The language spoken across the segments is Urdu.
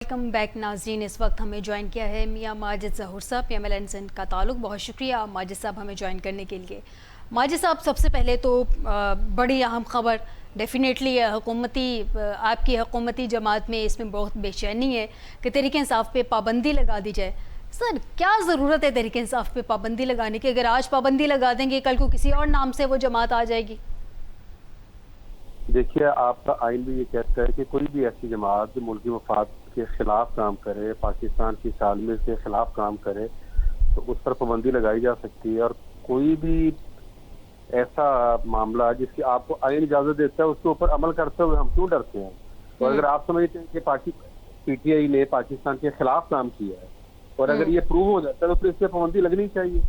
ویلکم بیک ناظرین. اس وقت ہمیں جوائن کیا ہے میاں Majid Zahoor sahab, P M L N Sindh کا تعلق. بہت شکریہ ماجد صاحب ہمیں جوائن کرنے کے لیے. ماجد صاحب, سب سے پہلے تو بڑی اہم خبر ڈیفینیٹلی آپ کی حکومتی جماعت میں اس میں بہت بے چینی ہے کہ تحریک انصاف پہ پابندی لگا دی جائے. سر, کیا ضرورت ہے تحریک انصاف پہ پابندی لگانے کی؟ اگر آج پابندی لگا دیں گے, کل کو کسی اور نام سے وہ جماعت آ جائے گی. دیکھیے, آپ کا آئین بھی یہ کہتا ہے کہ کوئی بھی ایسی جماعت جو ملکی مفاد کے خلاف کام کرے, پاکستان کی سالمیت کے خلاف کام کرے, تو اس پر پابندی لگائی جا سکتی ہے. اور کوئی بھی ایسا معاملہ جس کی آپ کو آئین اجازت دیتا ہے اس کے اوپر عمل کرتے ہوئے ہم کیوں ڈرتے ہیں؟ اور اگر آپ سمجھتے ہیں کہ پی ٹی آئی نے پاکستان کے خلاف کام کیا ہے اور اگر یہ پروو ہو جاتا ہے تو پھر اس پہ پابندی لگنی چاہیے.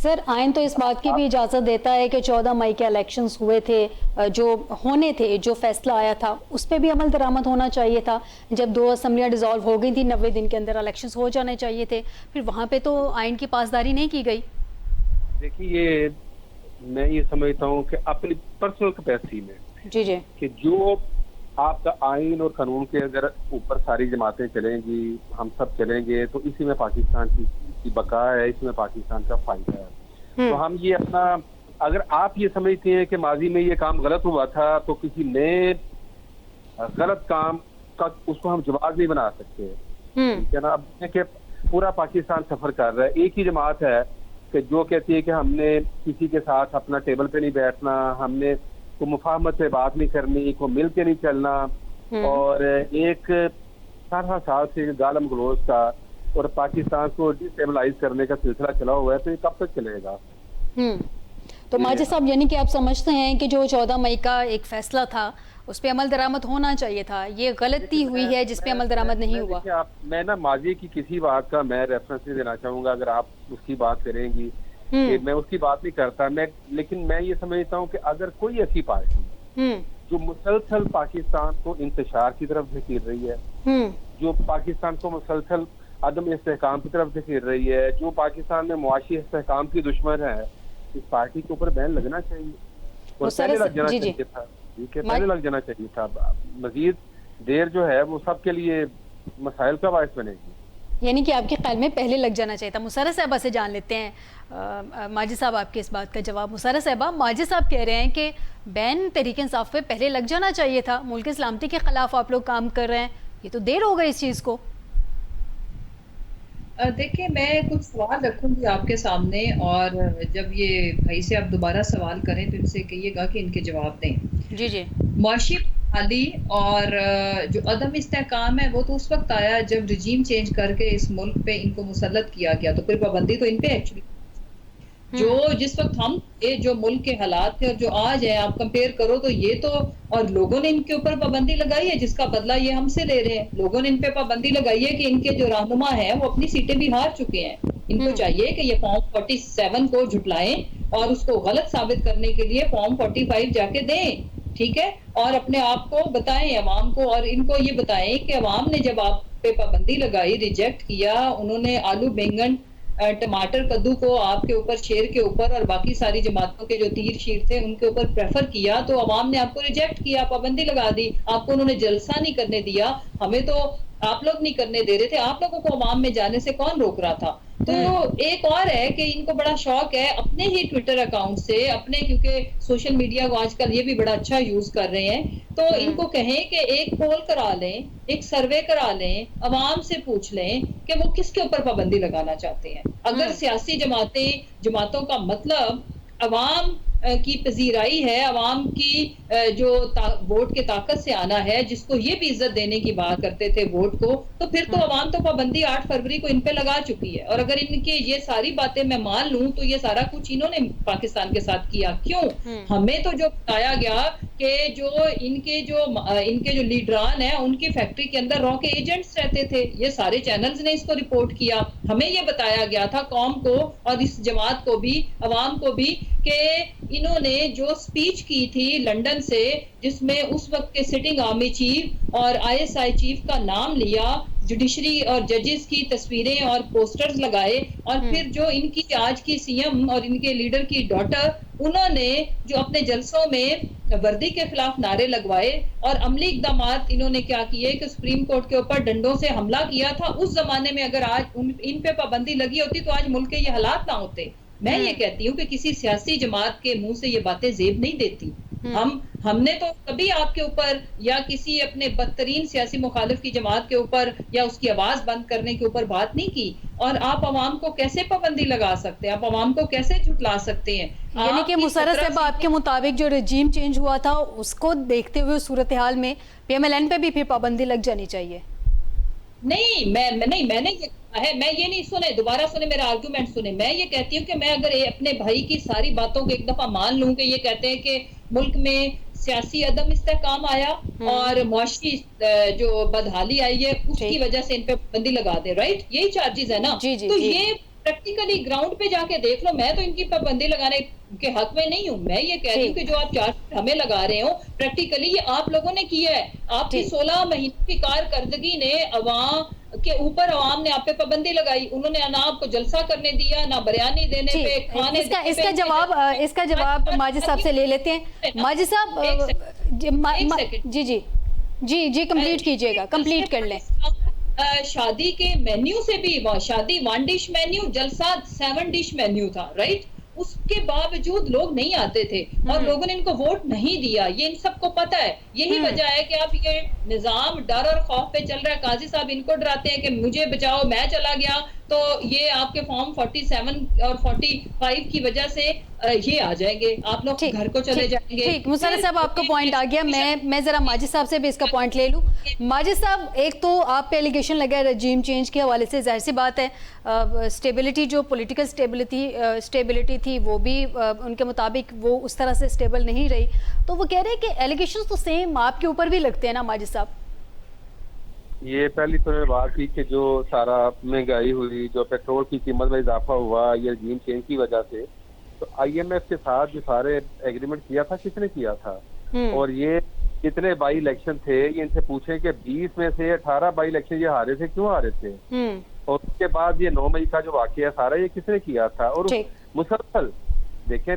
سر, آئین تو اس بات کی بھی اجازت دیتا ہے کہ 14 مئی کے الیکشنز ہوئے تھے, جو ہونے تھے, جو فیصلہ آیا تھا اس پہ بھی عمل درآمد ہونا چاہیے تھا. جب 2 اسمبلیاں ڈیزالو ہو گئی تھیں 90 دن کے اندر الیکشنز ہو جانے چاہیے تھے. پھر وہاں پہ تو آئین کی پاسداری نہیں کی گئی. دیکھیے, میں یہ سمجھتا ہوں کہ اپنی پرسنل کیپیسٹی میں جی کہ جو آپ کا آئین اور قانون کے اگر اوپر ساری جماعتیں چلیں گی, ہم سب چلیں گے, تو اسی میں پاکستان کی بقا ہے, اس میں پاکستان کا فائدہ ہے. تو ہم یہ اپنا, اگر آپ یہ سمجھتے ہیں کہ ماضی میں یہ کام غلط ہوا تھا تو کسی نئے غلط کام کا اس کو ہم جواز نہیں بنا سکتے. ٹھیک ہے نا. اب کہ پورا پاکستان سفر کر رہا ہے, ایک ہی جماعت ہے کہ جو کہتی ہے کہ ہم نے کسی کے ساتھ اپنا ٹیبل پہ نہیں بیٹھنا, ہم نے کو مفاہمت سے بات نہیں کرنی, کو مل کے نہیں چلنا, اور ایک 18 سال سے گالم گلوچ کا اور پاکستان کو ڈسٹیبلائز کرنے کا سلسلہ چلا ہوا ہے, تو یہ کب تک چلے گا؟ تو ماجد صاحب, یعنی کہ آپ سمجھتے ہیں کہ جو 14 مئی کا ایک فیصلہ تھا اس پہ عمل درآمد ہونا چاہیے تھا, یہ غلطی ہوئی ہے جس پہ عمل درآمد نہیں ہوا. میں نا ماضی کی کسی بات کا میں ریفرنس نہیں دینا چاہوں گا. اگر آپ اس کی بات کریں گی کہ میں اس کی بات نہیں کرتا, لیکن میں یہ سمجھتا ہوں کہ اگر کوئی ایسی پارٹی جو مسلسل پاکستان کو انتشار کی طرف دھکیل رہی ہے, جو پاکستان کو مسلسل عدم استحکام کی طرف دھکیل رہی ہے, جو پاکستان میں معاشی استحکام کی دشمن ہے, اس پارٹی کے اوپر بین لگنا چاہیے. اور پہلے لگ جانا چاہیے تھا. ٹھیک ہے, پہلے لگ جانا چاہیے تھا. مزید دیر جو ہے وہ سب کے لیے مسائل کا باعث بنے گی. یعنی کہ آپ کے خیال میں پہلے لگ جانا چاہیے تھا. مسرت صاحبہ سے جان لیتے ہیں ماجد صاحب آپ کے اس بات کا جواب. مسرت صاحبہ, ماجد صاحب کہہ رہے ہیں کہ بین تحریک انصاف پہ پہلے لگ جانا چاہیے تھا, ملک سلامتی کے خلاف آپ لوگ کام کر رہے ہیں, یہ تو دیر ہو گئی اس چیز کو. دیکھیں, میں کچھ سوال رکھوں گی آپ کے سامنے, اور جب یہ بھائی سے آپ دوبارہ سوال کریں تو ان سے کہیے گا کہ ان کے جواب دیں. جی. معاشی حالی اور جو عدم استحکام ہے وہ تو اس وقت آیا جب رجیم چینج کر کے اس ملک پہ ان کو مسلط کیا گیا, تو پھر پابندی تو ان پہ ایکچولی جو جس وقت ہم جو ملک کے حالات تھے اور جو آج ہے آپ کمپیئر کرو تو یہ تو, اور لوگوں نے ان کے اوپر پابندی لگائی ہے جس کا بدلہ یہ ہم سے لے رہے ہیں. لوگوں نے ان پہ پابندی لگائی ہے کہ ان کے جو رہنما ہیں وہ اپنی سیٹیں بھی ہار چکے ہیں. ان کو چاہیے کہ یہ فارم 47 کو جھٹلائیں اور اس کو غلط ثابت کرنے کے لیے فارم 45 جا کے دیں. ٹھیک ہے, اور اپنے آپ کو بتائیں عوام کو, اور ان کو یہ بتائیں کہ عوام نے جب آپ پہ پابندی لگائی, ریجیکٹ کیا, انہوں نے آلو بینگن ٹماٹر کدو کو آپ کے اوپر, شیر کے اوپر اور باقی ساری جماعتوں کے جو تیر شیر تھے ان کے اوپر پریفر کیا, تو عوام نے آپ کو ریجیکٹ کیا, پابندی لگا دی. آپ کو انہوں نے جلسہ نہیں کرنے دیا, ہمیں تو آپ لوگ نہیں کرنے دے رہے تھے, آپ لوگوں کو عوام میں جانے سے کون روک رہا تھا. تو ایک اور ہے کہ ان کو بڑا شوق ہے اپنے ہی ٹویٹر اکاؤنٹ سے اپنے, کیونکہ سوشل میڈیا کو آج کل یہ بھی بڑا اچھا یوز کر رہے ہیں, تو ان کو کہیں کہ ایک پول کرا لیں, ایک سروے کرا لیں, عوام سے پوچھ لیں کہ وہ کس کے اوپر پابندی لگانا چاہتے ہیں. اگر سیاسی جماعتوں کا مطلب عوام کی پذیرائی ہے, عوام کی جو ووٹ کے طاقت سے آنا ہے, جس کو یہ بھی عزت دینے کی بات کرتے تھے ووٹ کو, تو پھر تو عوام تو پابندی 8 فروری کو ان پہ لگا چکی ہے. اور اگر ان کی یہ ساری باتیں میں مان لوں تو یہ سارا کچھ انہوں نے پاکستان کے ساتھ کیا. کیوں؟ ہمیں تو جو بتایا گیا کہ جو ان کے جو لیڈران ہیں ان کی فیکٹری کے اندر را کے ایجنٹس رہتے تھے, یہ سارے چینلز نے اس کو رپورٹ کیا. ہمیں یہ بتایا گیا تھا قوم کو اور اس جماعت کو بھی, عوام کو بھی, کہ انہوں نے جو سپیچ کی تھی لنڈن سے جس میں اس وقت کے سٹنگ آرمی چیف اور ISI چیف کا نام لیا, جوڈیشری اور ججز کی تصویریں اور پوسٹرز لگائے, اور پھر جو ان کی آج کی CM اور ان کے لیڈر کی ڈاٹر, انہوں نے جو اپنے جلسوں میں وردی کے خلاف نعرے لگوائے اور عملی اقدامات انہوں نے کیا کیے کہ سپریم کورٹ کے اوپر ڈنڈوں سے حملہ کیا تھا. اس زمانے میں اگر آج ان پہ پابندی لگی ہوتی تو آج ملک کے یہ حالات نہ ہوتے. میں یہ کہتی ہوں کہ کسی سیاسی جماعت کے منہ سے یہ باتیں زیب نہیں دیتی. ہم نے تو کبھی آپ کے اوپر یا کسی اپنے بدترین سیاسی مخالف کی جماعت کے اوپر یا اس کی آواز بند کرنے کے اوپر بات نہیں کی. اور آپ عوام کو کیسے پابندی لگا سکتے ہیں, آپ عوام کو کیسے جھٹلا سکتے ہیں؟ یعنی کہ مسرت صاحب آپ کے مطابق جو رجیم چینج ہوا تھا اس کو دیکھتے ہوئے صورتحال میں PMLN پہ بھی پھر پابندی لگ جانی چاہیے. نہیں میں نے یہ کہا ہے, میں یہ نہیں, سنے دوبارہ سنے میرا آرگومنٹ سنے. میں یہ کہتی ہوں کہ میں اگر اپنے بھائی کی ساری باتوں کو ایک دفعہ مان لوں کہ یہ کہتے ہیں کہ ملک میں سیاسی عدم استحکام آیا اور معاشی جو بدحالی آئی ہے اس کی وجہ سے ان پہ پابندی لگا دے, رائٹ, یہی چارجز ہے نا. تو یہ پریکٹیکلی گراؤنڈ پہ جا کے دیکھ لو. میں تو ان کی پابندی لگانے کے حق میں نہیں ہوں. میں یہ کہہ رہی ہوں کہ جو آپ چارج ہمیں لگا رہے ہو پریکٹیکلی یہ آپ لوگوں نے کیا ہے. آپ کی 16 مہینے کی کارکردگی نے عوام کے اوپر عوام نے آپ پہ پابندی لگائی. انہوں نے نہ آپ کو جلسہ کرنے دیا, نہ بریانی دینے پہ, کھانے اس کا جواب ماجد صاحب سے لے لیتے ہیں. ماجد صاحب جی کمپلیٹ کیجئے گا, کمپلیٹ کر لیں. شادی کے مینیو سے بھی, شادی 1 ڈش مینیو, جلسہ 7 ڈش مینیو تھا, رائٹ. اس کے باوجود لوگ نہیں آتے تھے اور لوگوں نے ان کو ووٹ نہیں دیا. یہ ان سب کو پتا ہے. یہی وجہ ہے کہ اب یہ نظام ڈر اور خوف پہ چل رہا ہے. قاضی صاحب ان کو ڈراتے ہیں کہ مجھے بچاؤ, میں چلا گیا تو یہ آپ کے فارم 47 اور 45 کی وجہ سے یہ آ جائیں گے, آپ لوگ گھر کو چلے جائیں گے. ٹھیک, مسرت صاحب آپ کا پوائنٹ آ گیا. میں ذرا ماجد صاحب سے بھی اس کا پوائنٹ لے لوں. ماجد صاحب, ایک تو آپ پہ ایلیگیشن لگا ہے رجیم چینج کے حوالے سے, ظاہر سی بات ہے اسٹیبلٹی, جو پولیٹیکل اسٹیبلٹی تھی وہ بھی ان کے مطابق وہ اس طرح سے اسٹیبل نہیں رہی. تو وہ کہہ رہے ہیں کہ ایلیگیشن تو سیم آپ کے اوپر بھی لگتے ہیں نا ماجد صاحب. یہ پہلی تو میں بات کی کہ جو سارا مہنگائی ہوئی, جو پیٹرول کی قیمت میں اضافہ ہوا یہ رجیم چینج کی وجہ سے, تو IMF کے ساتھ جو سارے ایگریمنٹ کیا تھا کس نے کیا تھا؟ اور یہ کتنے بائی الیکشن تھے, یہ ان سے پوچھیں کہ 20 میں سے 18 بائی الیکشن یہ ہارے تھے, کیوں ہارے تھے؟ اور اس کے بعد یہ 9 مئی کا جو واقعہ ہے سارا یہ کس نے کیا تھا؟ اور مسلسل دیکھیں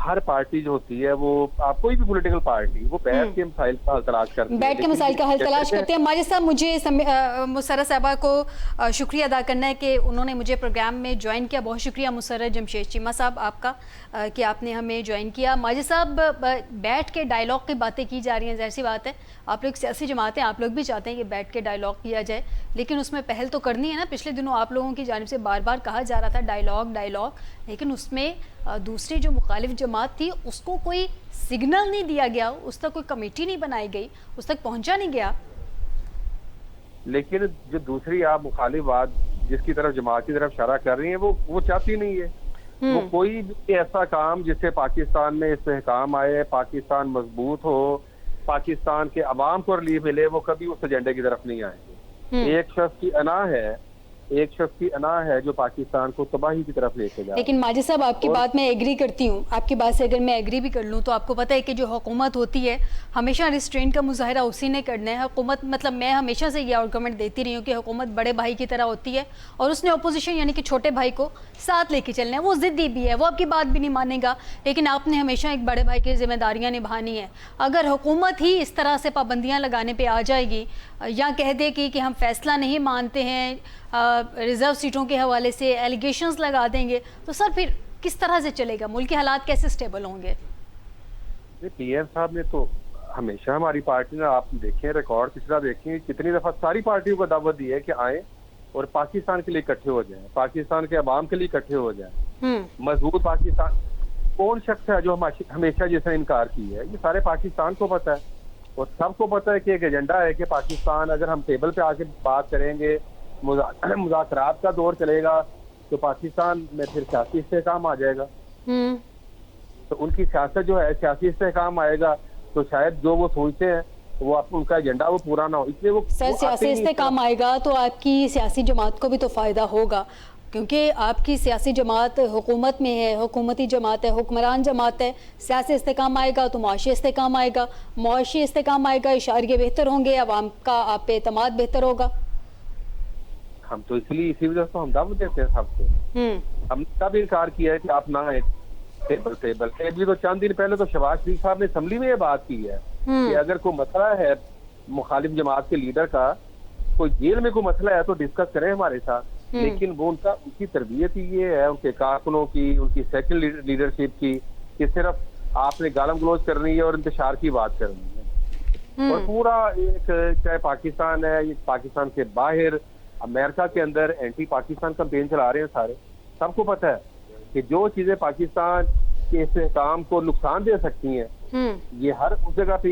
ہر پارٹی جو ہوتی ہے وہ, آپ کوئی بھی پولیٹیکل پارٹی, وہ بیٹھ کے مسائل کا حل تلاش کرتی ہے, بیٹھ کے مسائل کا حل تلاش کرتے ہیں. ماجد صاحب, مجھے مسرت صاحبہ کو شکریہ ادا کرنا ہے کہ انہوں نے مجھے پروگرام میں جوائن کیا. بہت شکریہ مسرت جمشید چیمہ صاحب آپ کا کہ آپ نے ہمیں جوائن کیا. ماجد صاحب, بیٹھ کے ڈائلاگ کی باتیں کی جا رہی ہیں, ظاہر سی بات ہے آپ لوگ سیاسی جماعتیں, آپ لوگ بھی چاہتے ہیں کہ بیٹھ کے ڈائلاگ کیا جائے, لیکن اس میں پہل تو کرنی ہے نا. پچھلے دنوں آپ لوگوں کی جانب سے بار بار کہا جا رہا تھا ڈائلاگ, لیکن اس میں دوسری جو مخالف جماعت تھی اس کو کوئی سگنل نہیں دیا گیا, اس تک کوئی کمیٹی نہیں بنائی گئی, اس تک پہنچا نہیں گیا. لیکن جو دوسری آپ مخالف بات جس کی طرف جماعت کی طرف اشارہ کر رہی ہیں وہ چاہتی نہیں ہے. وہ کوئی بھی ایسا کام جس سے پاکستان میں استحکام آئے, پاکستان مضبوط ہو, پاکستان کے عوام کو ریلیف ملے, وہ کبھی اس ایجنڈے کی طرف نہیں آئیں گے. ایک شخص کی انا ہے جو پاکستان کو تباہی کی طرف لے کے جائے. لیکن ماجد صاحب, آپ کی بات میں ایگری کرتی ہوں. آپ کی بات سے اگر میں ایگری بھی کر لوں تو آپ کو پتہ ہے کہ جو حکومت ہوتی ہے ہمیشہ ریسٹرینٹ کا مظاہرہ اسی نے کرنا ہے. حکومت, مطلب میں ہمیشہ سے یہ آرگومنٹ دیتی رہی ہوں کہ حکومت بڑے بھائی کی طرح ہوتی ہے اور اس نے اپوزیشن یعنی کہ چھوٹے بھائی کو ساتھ لے کے چلنا ہے. وہ ضدی بھی ہے, وہ آپ کی بات بھی نہیں مانے گا, لیکن آپ نے ہمیشہ ایک بڑے بھائی کی ذمہ داریاں نبھانی ہیں. اگر حکومت ہی اس طرح سے پابندیاں لگانے پہ آ جائے گی یا کہہ دے گی کہ ہم فیصلہ نہیں مانتے ہیں, ریزرو سیٹوں کے حوالے سے ایلیگیشنز لگا دیں گے, تو سر پھر کس طرح سے چلے گا؟ ملک کے حالات کیسے سٹیبل ہوں گے؟ PM صاحب نے تو ہمیشہ ہماری پارٹی نے, آپ دیکھیں ریکارڈ پچھلا دیکھیں, کتنی دفعہ ساری پارٹیوں کو دعوت دی ہے کہ آئیں اور پاکستان کے لیے اکٹھے ہو جائیں, پاکستان کے عوام کے لیے اکٹھے ہو جائیں, مضبوط پاکستان. کون شخص ہے جو ہمیشہ جس نے انکار کی ہے؟ یہ سارے پاکستان کو پتہ ہے اور سب کو پتہ ہے کہ ایک ایجنڈا ہے کہ پاکستان, اگر ہم ٹیبل پہ آ کے بات کریں گے, مذاکرات کا دور چلے گا, تو پاکستان میں پھر سیاسی استحکام آ جائے گا. تو ان کی سیاست جو ہے سیاسی استحکام آئے گا, تو شاید جو وہ سوچتے ہیں وہ ان کا ایجنڈا وہ پورا نہ ہو, اس لیے وہ سر سیاسی استحکام آئے گا تو آپ کی سیاسی جماعت کو بھی تو فائدہ ہوگا, کیونکہ آپ کی سیاسی جماعت حکومت میں ہے، حکومتی جماعت ہے، حکمران جماعت ہے، سیاسی استحکام آئے گا تو معاشی استحکام آئے گا، معاشی استحکام آئے گا، اشاریے بہتر ہوں گے، عوام کا آپ پہ اعتماد بہتر ہوگا۔ ہم تو اسی وجہ سے ہم دعوت دیتے ہیں سب کو۔ ہم نے کب انکار کیا ہے کہ آپ نہ آئے ٹیبل پہ؟ ابھی تو چند دن پہلے تو شہباز شریف صاحب نے اسمبلی میں یہ بات کی ہے کہ اگر کوئی مسئلہ ہے مخالف جماعت کے لیڈر کا، کوئی جیل میں کوئی مسئلہ ہے تو ڈسکس کریں ہمارے ساتھ، لیکن وہ ان کی تربیت ہی یہ ہے، ان کے کارکنوں کی، ان کی سیکنڈ لیڈرشپ کی، کہ صرف آپ نے گالم گلوچ کرنی ہے اور انتشار کی بات کرنی ہے۔ اور پورا ایک چاہے پاکستان ہے، یہ پاکستان کے باہر امریکہ کے اندر اینٹی پاکستان کمپین چلا رہے ہیں سارے، سب کو پتہ ہے کہ جو چیزیں پاکستان کے استحکام کو نقصان دے سکتی ہیں یہ ہر اس جگہ پہ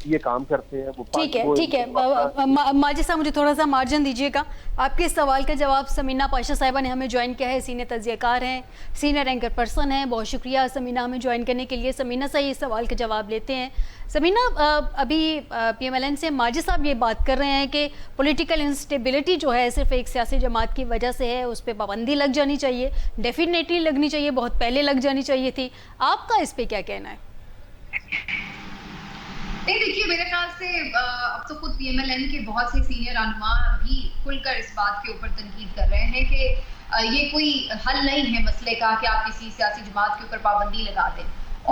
یہ کام کرتے ہیں۔ ٹھیک ہے ماجد صاحب، مجھے تھوڑا سا مارجن دیجیے گا۔ آپ کے سوال کا جواب سمینہ پاشا صاحبہ نے ہمیں جوائن کیا ہے، سینئر تجزیہ کار ہیں، سینئر اینکر پرسن ہیں۔ بہت شکریہ سمینہ ہمیں جوائن کرنے کے لیے۔ سمینہ سے یہ سوال کا جواب لیتے ہیں۔ سمینہ، ابھی پی ایم ایل این سے ماجد صاحب یہ بات کر رہے ہیں کہ پولیٹیکل انسٹیبلٹی جو ہے صرف ایک سیاسی جماعت کی وجہ سے ہے، اس پہ پابندی لگ جانی چاہیے، ڈیفینیٹلی لگنی چاہیے، بہت پہلے لگ جانی چاہیے تھی۔ آپ کا اس پہ کیا کہنا ہے؟ نہیں دیکھیے، میرے خیال سے اب تو خود پی ایم ایل این کے بہت سے سینئر رہنما بھی کھل کر اس بات کے اوپر تنقید کر رہے ہیں کہ یہ کوئی حل نہیں ہے مسئلے کا کہ آپ کسی سیاسی جماعت کے اوپر پابندی لگا دیں،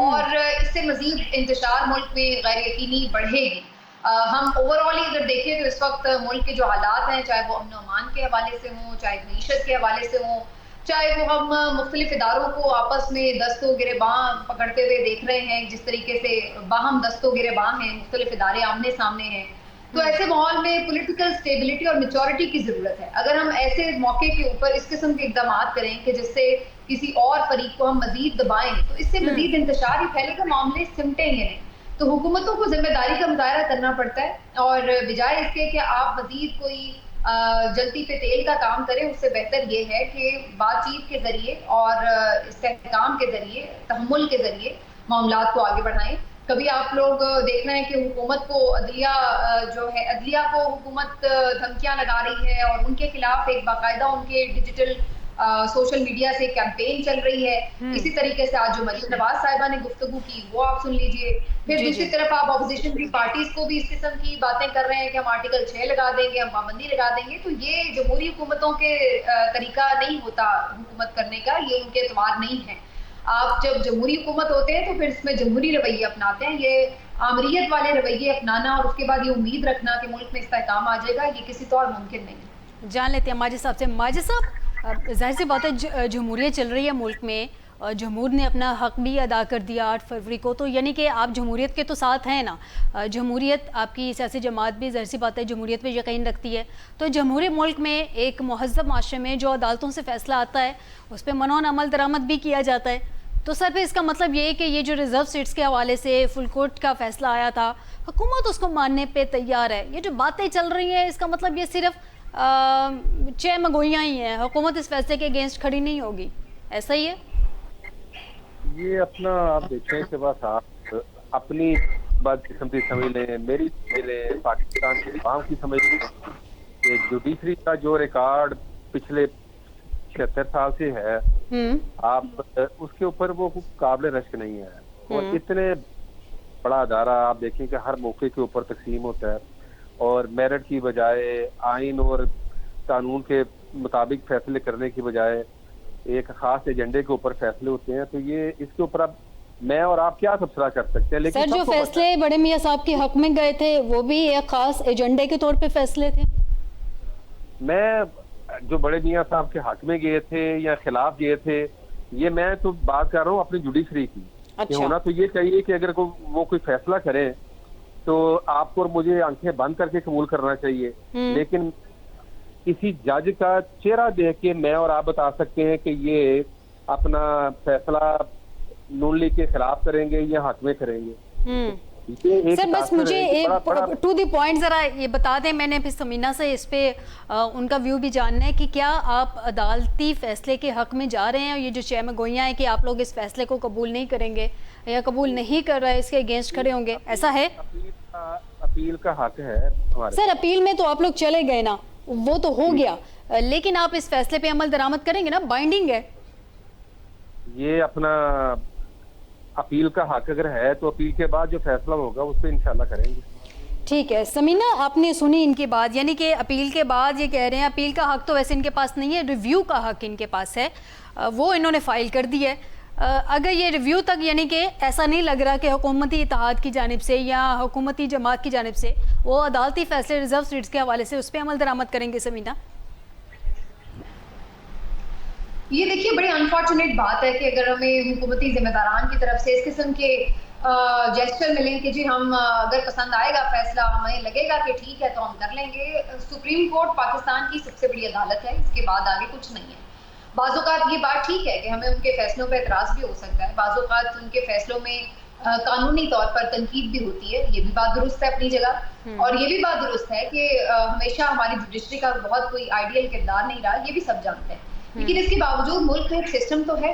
اور اس سے مزید انتشار ملک میں غیر یقینی بڑھے گی۔ ہم اوور آل ہی اگر دیکھیں تو اس وقت ملک کے جو حالات ہیں، چاہے وہ امن و امان کے حوالے سے ہوں، چاہے معیشت کے حوالے سے ہوں، چاہے وہ ہم مختلف اداروں کو آپس میں دست و گریباں پکڑتے ہوئے دیکھ رہے ہیں، جس طریقے سے باہم دست و گریباں ہیں، مختلف ادارے آمنے سامنے ہیں، تو ایسے ماحول میں پولیٹیکل سٹیبلٹی اور میچورٹی کی ضرورت ہے۔ اگر ہم ایسے موقع کے اوپر اس قسم کے اقدامات کریں کہ جس سے کسی اور فریق کو ہم مزید دبائیں تو اس سے مزید انتشار ہی پھیلے گا، معاملے سمٹیں گے نہیں۔ تو حکومتوں کو ذمہ داری کا مظاہرہ کرنا پڑتا ہے، اور بجائے اس کے کہ آپ مزید کوئی جلتی پہ تیل کا کام کریں، اس سے بہتر یہ ہے کہ بات چیت کے ذریعے اور استحکام کے ذریعے، تحمل کے ذریعے معاملات کو آگے بڑھائیں۔ کبھی آپ لوگ دیکھ رہے ہیں کہ حکومت کو عدلیہ کو حکومت دھمکیاں لگا رہی ہے، اور ان کے خلاف ایک باقاعدہ ان کے ڈیجیٹل سوشل میڈیا سے کیمپین چل رہی ہے۔ اسی طریقے سے آج جو مریم نواز صاحبہ نے گفتگو کی وہ آپ سن لیجئے۔ پھر دوسری طرف آپ اپوزیشن کی پارٹیز کو بھی اس قسم کی باتیں کر رہے ہیں کہ ہم آرٹیکل 6 لگا دیں گے، ہم پابندی لگا دیں گے۔ تو یہ جمہوری حکومتوں کے طریقہ نہیں ہوتا حکومت کرنے کا، یہ ان کے اعتبار نہیں ہے۔ آپ جب جمہوری حکومت ہوتے ہیں تو پھر اس میں جمہوری رویے اپناتے ہیں۔ یہ آمریت والے رویے اپنانا اور اس کے بعد یہ امید رکھنا کہ ملک میں استحکام آ جائے گا، یہ کسی طور ممکن نہیں۔ جان لیتے ہیں ماجد صاحب سے۔ ماجد صاحب، ظاہر سی بات ہے جمہوریت چل رہی ہے ملک میں، اور جمہور نے اپنا حق بھی ادا کر دیا 8 فروری کو، تو یعنی کہ آپ جمہوریت کے تو ساتھ ہیں نا۔ جمہوریت، آپ کی سیاسی جماعت بھی ظاہر سی بات ہے جمہوریت پہ یقین رکھتی ہے، تو جمہوری ملک میں ایک مہذب معاشرے میں جو عدالتوں سے فیصلہ آتا ہے اس پہ منون عمل درآمد بھی کیا جاتا ہے۔ تو سر پہ اس کا مطلب یہ ہے کہ یہ جو ریزرو سیٹس کے حوالے سے فل کورٹ کا فیصلہ آیا تھا، حکومت اس کو ماننے پہ تیار ہے۔ یہ جو باتیں چل رہی ہیں اس کا مطلب یہ صرف چھ مگوئیاں ہی ہیں، حکومت اس فیصلے کے اگینسٹ کھڑی نہیں ہوگی، ایسا ہی ہے؟ یہ اپنا آپ دیکھیں کہ بس آپ اپنی بات قسم کی سمجھ لیں، میری سمجھ لیں، پاکستان کے عوام کی سمجھ لیں کہ جوڈیشری کا جو ریکارڈ پچھلے 76 سال سے ہے، آپ اس کے اوپر وہ قابل رشک نہیں ہے۔ اور اتنے بڑا ادارہ آپ دیکھیں کہ ہر موقع کے اوپر تقسیم ہوتا ہے، اور میرٹ کی بجائے آئین اور قانون کے مطابق فیصلے کرنے کی بجائے ایک خاص ایجنڈے کے اوپر فیصلے ہوتے ہیں۔ تو یہ اس کے اوپر اب میں اور آپ کیا تبصرہ کر سکتے ہیں؟ لیکن سر جو فیصلے بڑے میاں صاحب کے حق میں گئے تھے وہ بھی ایک خاص ایجنڈے کے طور پہ فیصلے تھے۔ میں جو بڑے میاں صاحب کے حق میں گئے تھے یا خلاف گئے تھے، یہ میں تو بات کر رہا ہوں اپنی جوڈیشری کی۔ ہونا تو یہ چاہیے کہ اگر وہ کوئی فیصلہ کرے تو آپ کو اور مجھے آنکھیں بند کر کے قبول کرنا چاہیے، لیکن کسی جج کا چہرہ دیکھ کے میں اور آپ بتا سکتے ہیں کہ یہ اپنا فیصلہ نون لیگ کے خلاف کریں گے یا حق میں کریں گے۔ سر بس مجھے ٹو دی پوائنٹ ذرا یہ بتا دیں، میں نے پھر سمینہ سے اس پہ ان کا ویو بھی جاننا ہے کہ کیا آپ عدالتی فیصلے کے حق میں جا رہے ہیں، اور یہ جو 6 مگوئیاں ہیں کہ آپ لوگ اس فیصلے کو قبول نہیں کریں گے یا قبول نہیں کر رہے، اس کے اگینسٹ کھڑے ہوں گے، ایسا ہے؟ اپیل کا حق ہے ہمارے۔ سر اپیل میں تو آپ لوگ چلے گئے نا، وہ تو ہو گیا، لیکن آپ اس فیصلے پہ عمل درآمد کریں گے نا، بائنڈنگ ہے یہ اپنا اپیل کا حق اگر ہے تو اپیل کے بعد جو فیصلہ ہوگا اس پہ انشاءاللہ کریں گے. ٹھیک ہے. سمینہ آپ نے سنی ان کی بات، یعنی کہ اپیل کے بعد یہ کہہ رہے ہیں اپیل کا حق تو ویسے ان کے پاس نہیں ہے، ریویو کا حق ان کے پاس ہے، وہ انہوں نے فائل کر دی ہے. اگر یہ ریویو تک، یعنی کہ ایسا نہیں لگ رہا کہ حکومتی اتحاد کی جانب سے یا حکومتی جماعت کی جانب سے وہ عدالتی فیصلے ریزرو سیٹس کے حوالے سے اس پہ عمل درآمد کریں گے. سمینہ یہ دیکھیے بڑی انفارچونیٹ بات ہے کہ اگر ہمیں حکومتی ذمہ داران کی طرف سے اس قسم کے جیسچر ملیں کہ جی ہم اگر پسند آئے گا فیصلہ، ہمیں لگے گا کہ ٹھیک ہے تو ہم کر لیں گے. سپریم کورٹ پاکستان کی سب سے بڑی عدالت ہے، اس کے بعد آگے کچھ نہیں ہے. بعض اوقات یہ بات ٹھیک ہے کہ ہمیں ان کے فیصلوں پہ اعتراض بھی ہو سکتا ہے، بعض اوقات ان کے فیصلوں میں قانونی طور پر تنقید بھی ہوتی ہے، یہ بھی بات درست ہے اپنی جگہ. اور یہ بھی بات درست ہے کہ ہمیشہ ہماری جوڈیشری کا بہت کوئی آئیڈیل کردار نہیں رہا، یہ بھی سب جانتے ہیں. لیکن اس کے باوجود ملک کا ایک سسٹم تو ہے.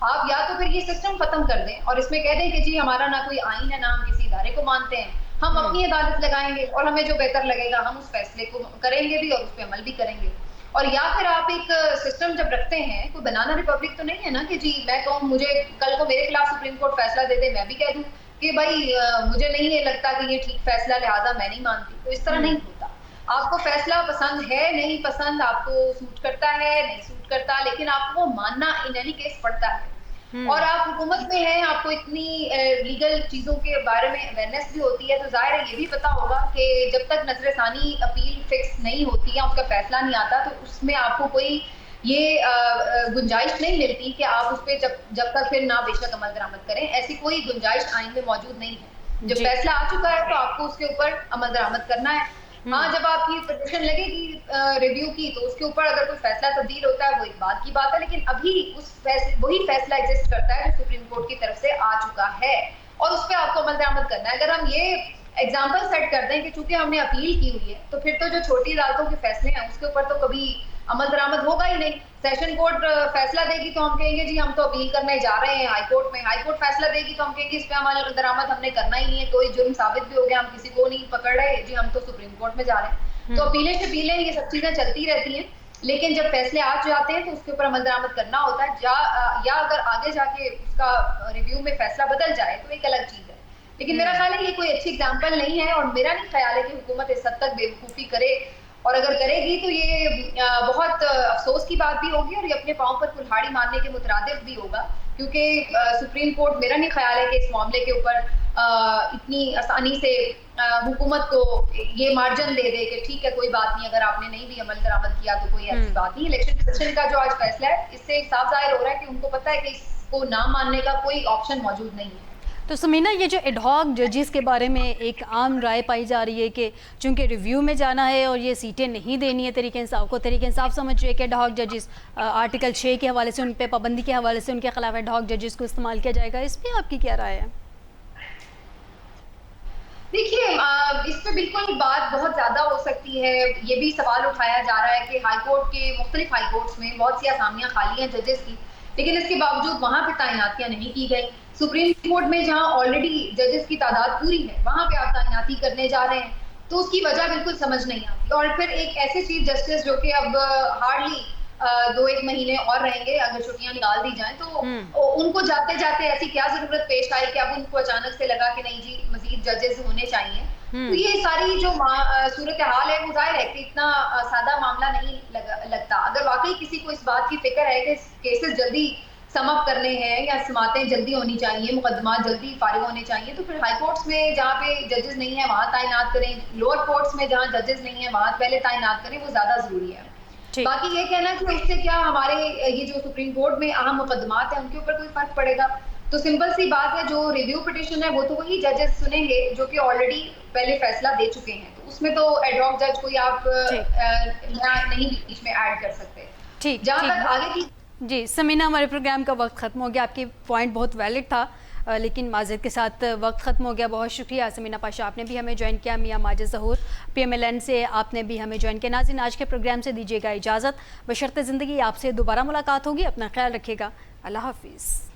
آپ یا تو پھر یہ سسٹم ختم کر دیں اور اس میں کہہ دیں کہ جی ہمارا نہ کوئی آئین ہے، نہ ہم کسی ادارے کو مانتے ہیں، ہم اپنی عدالت لگائیں گے اور ہمیں جو بہتر لگے گا ہم اس فیصلے کو کریں گے بھی اور اس پہ عمل بھی کریں گے. اور یا پھر آپ ایک سسٹم جب رکھتے ہیں، کوئی بنانا ریپبلک تو نہیں ہے نا کہ جی میں کہوں مجھے کل کو میرے خلاف سپریم کورٹ فیصلہ دے دے، میں بھی کہہ دوں کہ بھائی مجھے نہیں یہ لگتا کہ یہ ٹھیک فیصلہ لہٰذا میں نہیں مانتی. تو اس طرح نہیں ہوتا. آپ کو فیصلہ پسند ہے نہیں پسند، آپ کو سوٹ کرتا ہے نہیں سوٹ کرتا، لیکن آپ کو ماننا ان اینی کیس پڑتا ہے. اور آپ حکومت میں ہیں، آپ کو اتنی لیگل چیزوں کے بارے میں اویئرنیس بھی ہوتی ہے، تو ظاہر ہے یہ بھی پتا ہوگا کہ جب تک نظر ثانی اپیل فکس نہیں ہوتی یا اس کا فیصلہ نہیں آتا تو اس میں آپ کو کوئی یہ گنجائش نہیں ملتی کہ آپ اس پہ جب تک پھر نہ بے شک عمل درآمد کریں. ایسی کوئی گنجائش آئین میں موجود نہیں ہے. جب فیصلہ آ چکا ہے تو آپ کو اس کے اوپر عمل درآمد کرنا ہے. ہاں جب آپ کی پٹیشن لگے گی ریویو کی تو اس کے اوپر اگر کوئی فیصلہ تبدیل ہوتا ہے وہ ایک بات کی بات ہے، لیکن ابھی وہی فیصلہ ایگزسٹ کرتا ہے جو سپریم کورٹ کی طرف سے آ چکا ہے اور اس پہ آپ کو عمل درآمد کرنا ہے. اگر ہم یہ ایگزامپل سیٹ کر دیں کہ چونکہ ہم نے اپیل کی ہوئی ہے تو پھر تو جو چھوٹی عدالتوں کے فیصلے ہیں اس کے اوپر تو کبھی عمل درآمد ہوگا ہی نہیں. سیشن کورٹ فیصلہ دے گی تو ہم کہیں گے جی ہم تو اپیل کرنے جا رہے ہیں ہائی کورٹ میں، ہائی کورٹ فیصلہ دے گی تو ہم کہیں گے اس پہ عمل درآمد ہم نے کرنا ہی نہیں ہے، کوئی جرم ثابت بھی ہو گیا ہم کسی کو نہیں پکڑ رہے، جی ہم تو سپریم کورٹ میں جا رہے ہیں. تو اپیلیں شپیلیں یہ سب چیزیں چلتی رہتی ہیں، لیکن جب فیصلے آ جاتے ہیں تو اس کے اوپر عمل درآمد کرنا ہوتا ہے. یا اگر آگے جا کے اس کا ریویو میں فیصلہ بدل جائے تو ایک الگ چیز ہے. لیکن میرا خیال ہے یہ کوئی اچھی اگزامپل نہیں ہے اور میرا نہیں خیال ہے کہ حکومت اس حد تک بے وقوفی کرے، اور اگر کرے گی تو یہ بہت افسوس کی بات بھی ہوگی اور یہ اپنے پاؤں پر کلہاڑی مارنے کے مترادف بھی ہوگا، کیونکہ سپریم کورٹ میرا نہیں خیال ہے کہ اس معاملے کے اوپر اتنی آسانی سے حکومت کو یہ مارجن دے دے کہ ٹھیک ہے کوئی بات نہیں، اگر آپ نے نہیں بھی عمل درآمد کیا تو کوئی ایسی بات نہیں. الیکشن کمیشن کا جو آج فیصلہ ہے اس سے صاف ظاہر ہو رہا ہے کہ ان کو پتہ ہے کہ اس کو نہ ماننے کا کوئی آپشن موجود نہیں ہے. تو سمینہ یہ جو ایڈ ہاک ججز کے بارے میں ایک عام رائے پائی جا رہی ہے کہ چونکہ ریویو میں جانا ہے اور یہ سیٹیں نہیں دینی ہے تحریک انصاف کو، تحریک انصاف سمجھ رہی ہے کہ ایڈ ہاک ججز آرٹیکل 6 کے حوالے سے ان پہ پابندی کے حوالے سے ان کے خلاف ایڈ ہاک ججز کو استعمال کیا جائے گا. اس پہ آپ کی کیا رائے ہے؟ دیکھیے اس پہ بالکل بات بہت زیادہ ہو سکتی ہے. یہ بھی سوال اٹھایا جا رہا ہے کہ ہائی کورٹ کے مختلف ہائی کورٹس میں بہت سی اسامیاں خالی ہیں ججز کی، لیکن اس کے باوجود وہاں پہ تعیناتیاں نہیں کی گئی. سپریم کورٹ میں جہاں آلریڈی ججز کی تعداد پوری ہے وہاں پہ آپ تعیناتی کرنے جا رہے ہیں، تو اس کی وجہ بالکل سمجھ نہیں آتی. اور پھر ایک ایسے چیف جسٹس جو کہ اب ہارڈلی 2-1 مہینے اور رہیں گے اگر چھٹیاں نکال دی جائیں، تو ان کو جاتے جاتے ایسی کیا ضرورت پیش آئی کہ اب ان کو اچانک سے لگا کہ نہیں جی مزید ججز ہونے چاہیے. تو یہ ساری جو صورتحال ہے وہ ظاہر ہے کہ اتنا سادہ معاملہ نہیں لگتا. اگر واقعی کسی کو اس بات کی فکر ہے کہ کیسز جلدی سم اپ کرنے ہیں یا سماعتیں جلدی ہونی چاہیے، مقدمات جلدی فارغ ہونے چاہیے، تو پھر ہائی کورٹس میں جہاں پہ ججز نہیں ہیں وہاں تعینات کریں، لوور کورٹس میں جہاں ججز نہیں ہیں وہاں پہلے تعینات کریں، وہ زیادہ ضروری ہے. باقی یہ کہنا کہ اس سے کیا ہمارے یہ جو سپریم کورٹ میں اہم مقدمات ہیں ان کے اوپر کوئی فرق پڑے گا، تو سمپل سی بات ہے جو ریویو پٹیشن ہے وہ تو وہی ججز سنیں گے جو کہ آلریڈی پہلے فیصلہ دے چکے ہیں، تو اس میں تو ایڈ ہاک جج کوئی آپ نہیں بیچ میں ایڈ کر سکتے. جہاں تک آگے کی جی سمینہ، ہمارے پروگرام کا وقت ختم ہو گیا. آپ کی پوائنٹ بہت ویلڈ تھا لیکن معذرت کے ساتھ وقت ختم ہو گیا. بہت شکریہ سمینہ پاشا، آپ نے بھی ہمیں جوائن کیا. میاں ماجد ظہور PMLN سے آپ نے بھی ہمیں جوائن کیا. ناظرین آج کے پروگرام سے دیجیے گا اجازت، بشرط زندگی آپ سے دوبارہ ملاقات ہوگی. اپنا خیال رکھیے گا. اللہ حافظ.